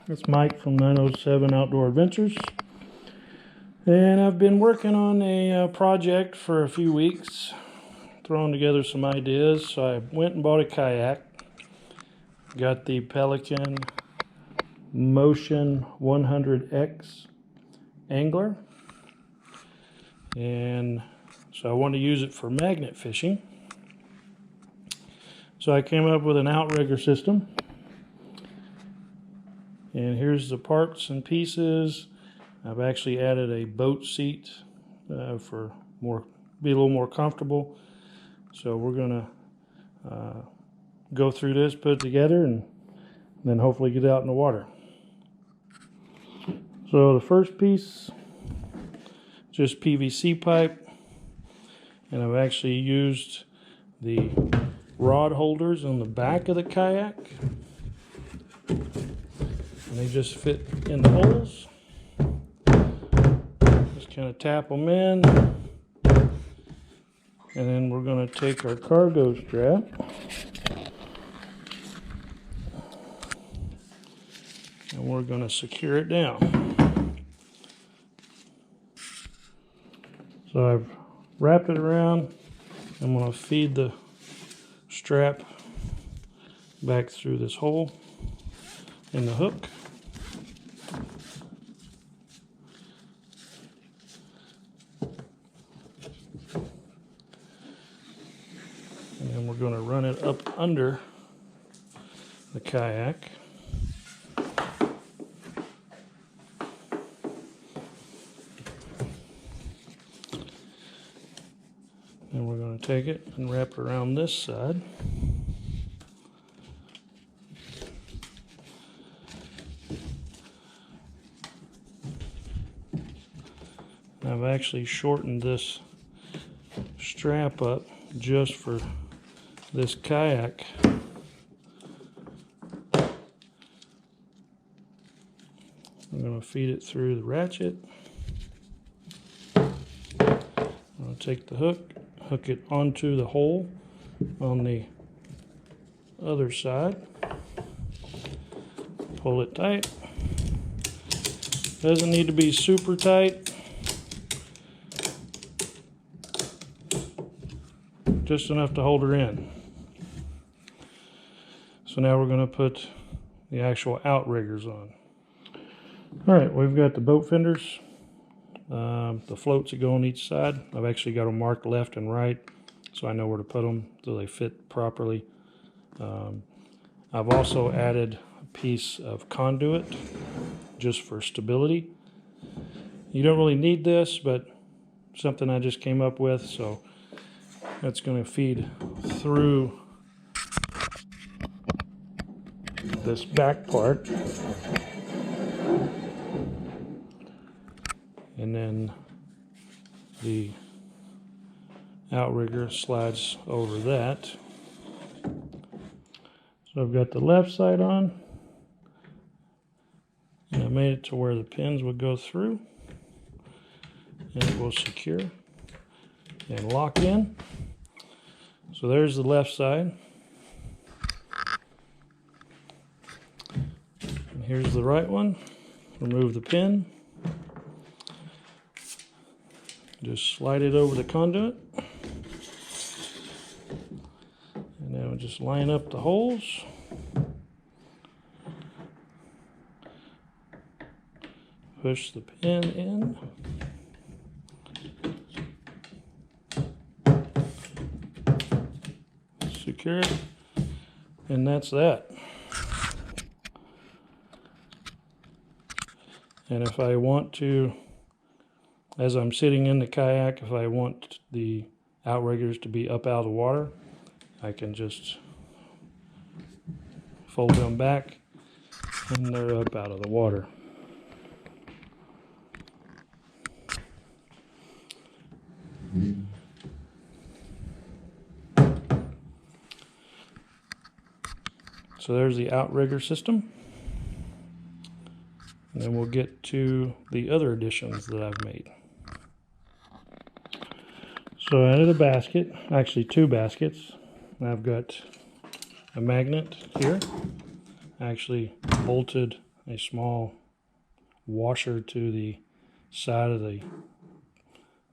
It's Mike from 907 Outdoor Adventures, and I've been working on a project for a few weeks, throwing together some ideas. So I went and bought a kayak, got the Pelican Motion 100X angler, and so I wanted to use it for magnet fishing. So I came up with an outrigger system. And here's the parts and pieces. I've actually added a boat seat for be a little more comfortable. So we're gonna go through this, put it together, and then hopefully get out in the water. So the first piece, just PVC pipe, and I've actually used the rod holders on the back of the kayak. And they just fit in the holes. Just kind of tap them in. And then we're going to take our cargo strap. And we're going to secure it down. So I've wrapped it around. I'm going to feed the strap back through this hole in the hook. And then we're going to run it up under the kayak. And we're going to take it and wrap it around this side. I've actually shortened this strap up just for this kayak. I'm going to feed it through the ratchet. I'm going to take the hook it onto the hole on the other side. Pull it tight. Doesn't need to be super tight. Just enough to hold her in. So now we're going to put the actual outriggers on. Alright, we've got the boat fenders, the floats that go on each side. I've actually got them marked left and right so I know where to put them so they fit properly. I've also added a piece of conduit just for stability. You don't really need this, but something I just came up with, so that's going to feed through this back part, and then the outrigger slides over that. So I've got the left side on, and I made it to where the pins would go through, and it will secure and lock in. So there's the left side. And here's the right one. Remove the pin. Just slide it over the conduit. And then we'll just line up the holes. Push the pin in. Secure it, and that's that. And if I want to, as I'm sitting in the kayak, if I want the outriggers to be up out of the water, I can just fold them back and they're up out of the water. So there's the outrigger system. And then we'll get to the other additions that I've made. So I added a basket, actually two baskets. I've got a magnet here. I actually bolted a small washer to the side of the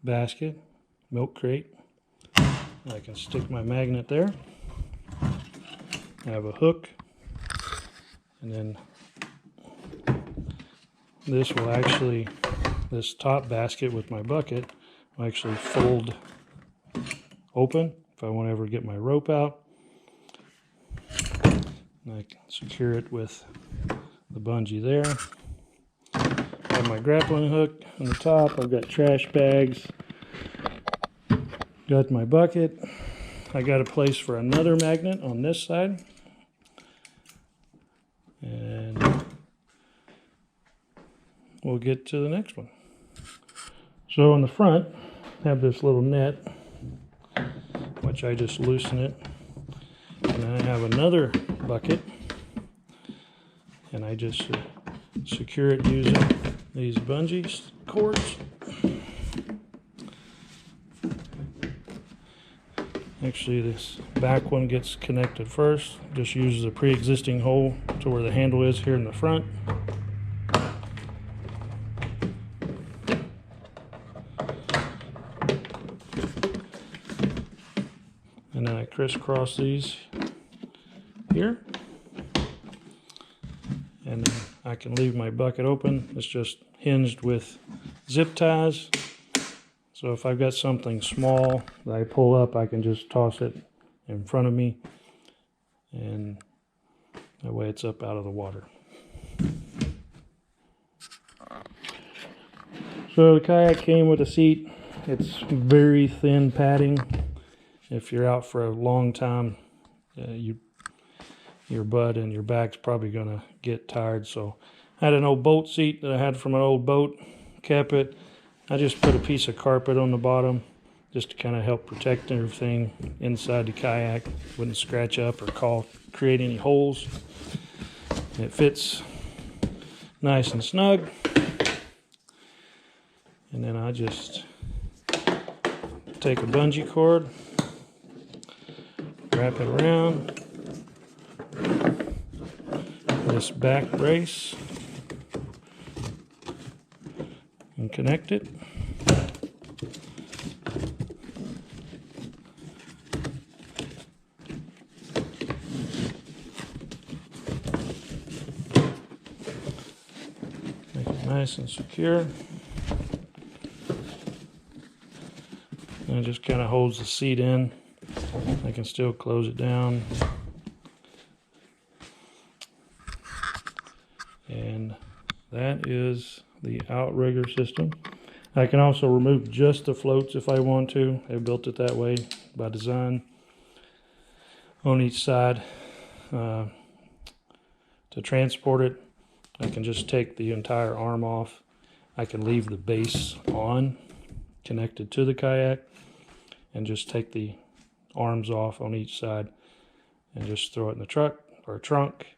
basket, milk crate. I can stick my magnet there. I have a hook, and then this will actually, this top basket with my bucket will actually fold open if I want to ever get my rope out. And I can secure it with the bungee there. I have my grappling hook on the top. I've got trash bags. Got my bucket. I got a place for another magnet on this side. And we'll get to the next one. So in the front, I have this little net, which I just loosen it. And then I have another bucket, and I just secure it using these bungee cords. Actually, this back one gets connected first. Just uses a pre-existing hole to where the handle is here in the front. And then I crisscross these here. And then I can leave my bucket open. It's just hinged with zip ties. So if I've got something small that I pull up, I can just toss it in front of me, and that way it's up out of the water. So the kayak came with a seat. It's very thin padding. If you're out for a long time, your butt and your back's probably going to get tired. So I had an old boat seat that I had from an old boat, kept it. I just put a piece of carpet on the bottom just to kind of help protect everything inside the kayak. Wouldn't scratch up or create any holes. It fits nice and snug. And then I just take a bungee cord, wrap it around this back brace, and connect it. Make it nice and secure. And it just kind of holds the seat in. I can still close it down. And that is the Outrigger system. I can also remove just the floats if I want to. I built it that way by design. On each side, to transport it, I can just take the entire arm off. I can leave the base on, connected to the kayak, and just take the arms off on each side and just throw it in the truck or trunk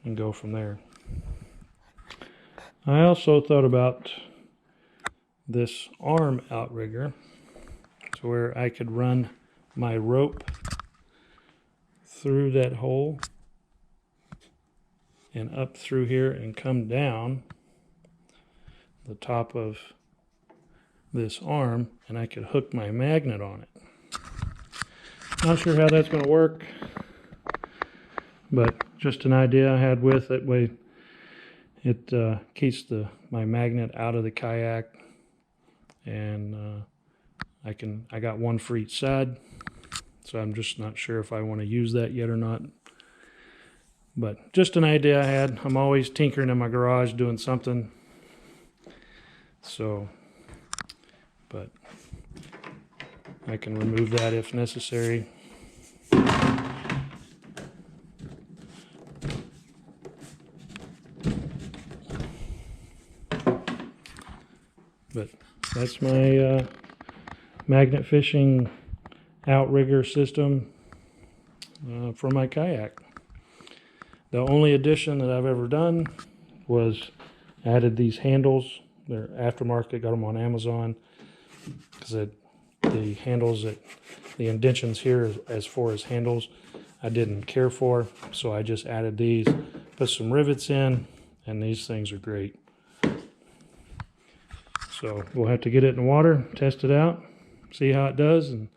and go from there. I also thought about this arm outrigger to where I could run my rope through that hole and up through here and come down the top of this arm, and I could hook my magnet on it. Not sure how that's going to work, but just an idea I had with it. Way it keeps my magnet out of the kayak, and I got one for each side, so I'm just not sure if I want to use that yet or not. But just an idea I had. I'm always tinkering in my garage doing something. So, but I can remove that if necessary. But that's my magnet fishing outrigger system for my kayak. The only addition that I've ever done was added these handles. They're aftermarket, got them on Amazon, because the handles, the indentions here as far as handles, I didn't care for, so I just added these, put some rivets in, and these things are great. So we'll have to get it in the water, test it out, see how it does, and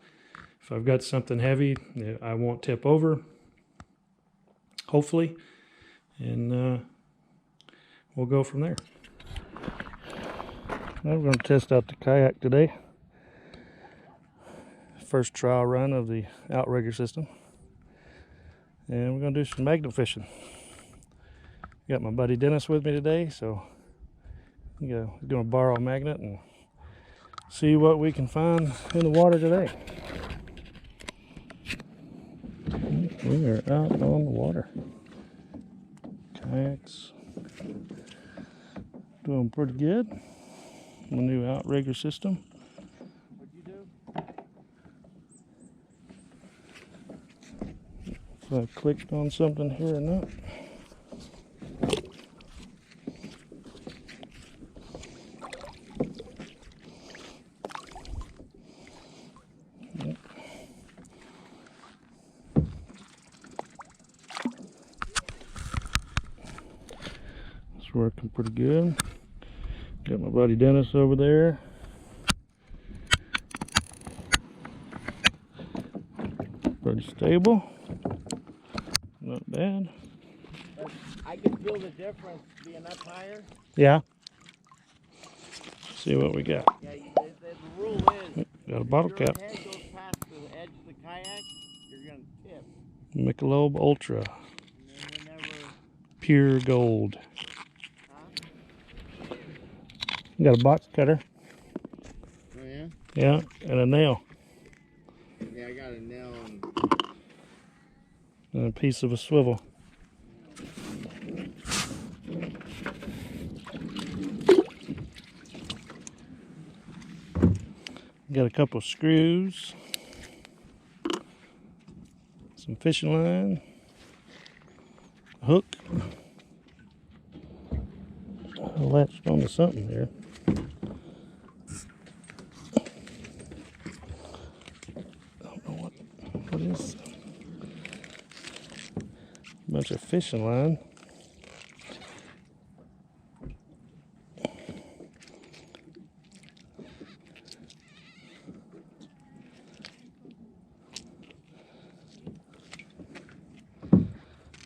if I've got something heavy, I won't tip over, hopefully, and we'll go from there. Now we're going to test out the kayak today. First trial run of the Outrigger system. And we're going to do some magnet fishing. Got my buddy Dennis with me today, so we're going to borrow a magnet and see what we can find in the water today. We are out on the water. Kayaks doing pretty good. My new Outrigger system. What'd you do? If I clicked on something here or not. Yep. It's working pretty good. Got my buddy Dennis over there. Pretty stable. Not bad. I can feel the difference being up higher. Yeah. See what we got. Yeah, the rule is, Got a bottle if cap. your head goes past the edge of the kayak, you're going to tip. Michelob Ultra. And then whenever, Pure gold. huh? Got a box cutter. Oh yeah? Yeah, and a nail. Yeah, I got a nail And a piece of a swivel. Got a couple of screws. Some fishing line. A hook. I latched onto something here. Don't know what is. Bunch of fishing line.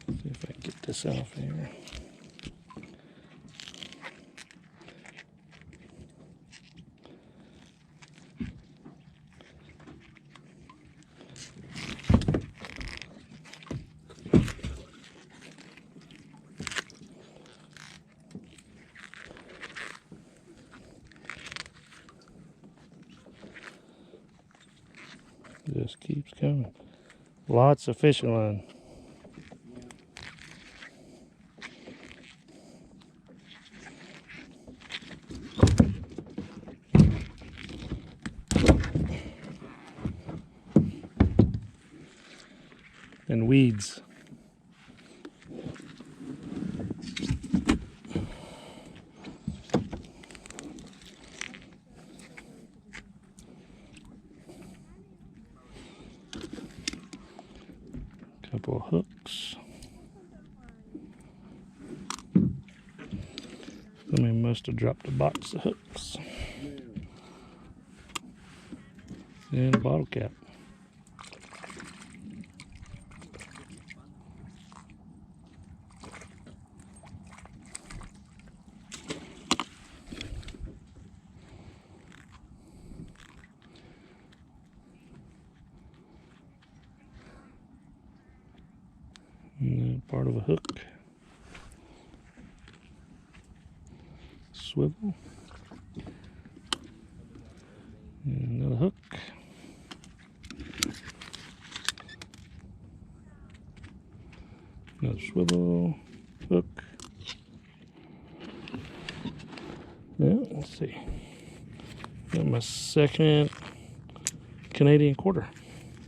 See if I can get this off here. Just keeps coming. Lots of fishing line. And weeds. Couple of hooks. Somebody must have dropped a box of hooks. And a bottle cap. And then part of a hook. Swivel. And another hook. Another swivel. Hook. Yeah, let's see. Got my second Canadian quarter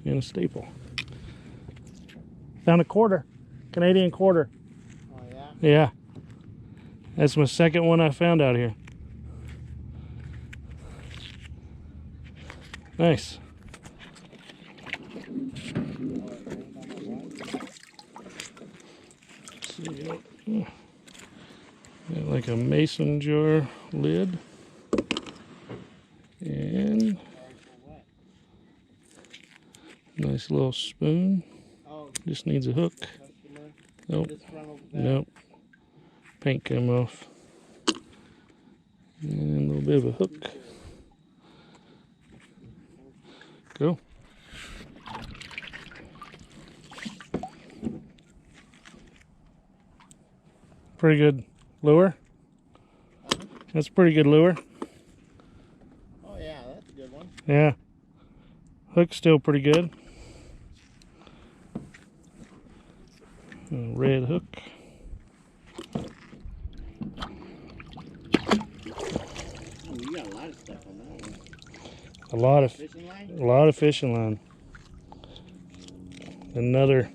and a staple. Found a quarter. Canadian quarter. Oh yeah? Yeah. That's my second one I found out here. Nice. Let's see. Got like a mason jar lid. And nice little spoon. Just needs a hook. Nope. Nope. Paint came off. And a little bit of a hook. Go. Pretty good lure. That's a pretty good lure. Oh yeah, that's a good one. Yeah. Hook's still pretty good. A red hook. Oh, you got a lot of stuff on that one. A lot of Fishing line? A lot of fishing line. Another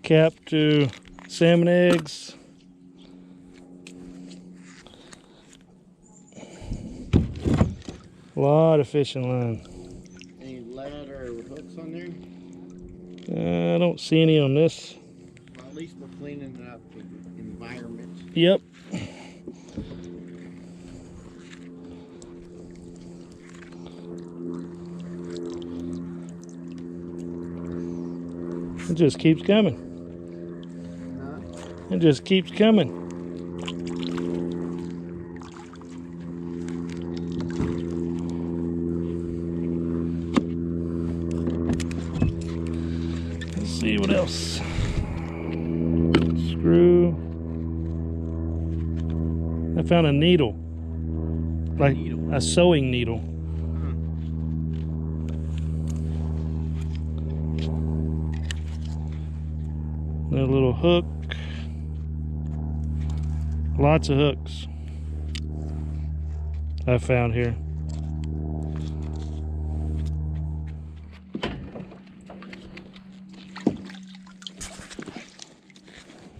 cap to salmon eggs. A lot of fishing line. Any lead or hooks on there? I don't see any on this. Well, at least we're cleaning it up with the environment. Yep. It just keeps coming. Huh? It just keeps coming. Let's see what else. Screw. I found a needle. Like a sewing needle. A little hook. Lots of hooks I found here.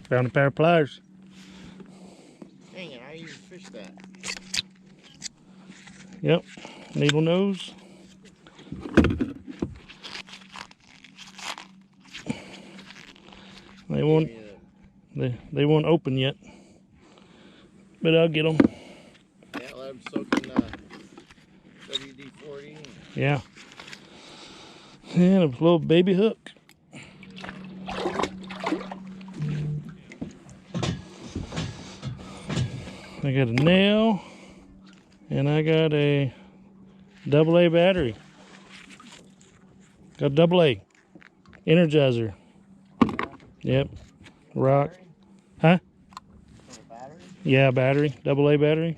Found a pair of pliers. Dang it, I even fished that. Yep, needle nose. They won't open yet, but I'll get them. Yeah, let them soak in WD-40. Yeah, and a little baby hook. I got a nail, and I got a AA battery. Got a AA Energizer. Yep. Rock. Huh? Battery? Yeah, battery. AA battery.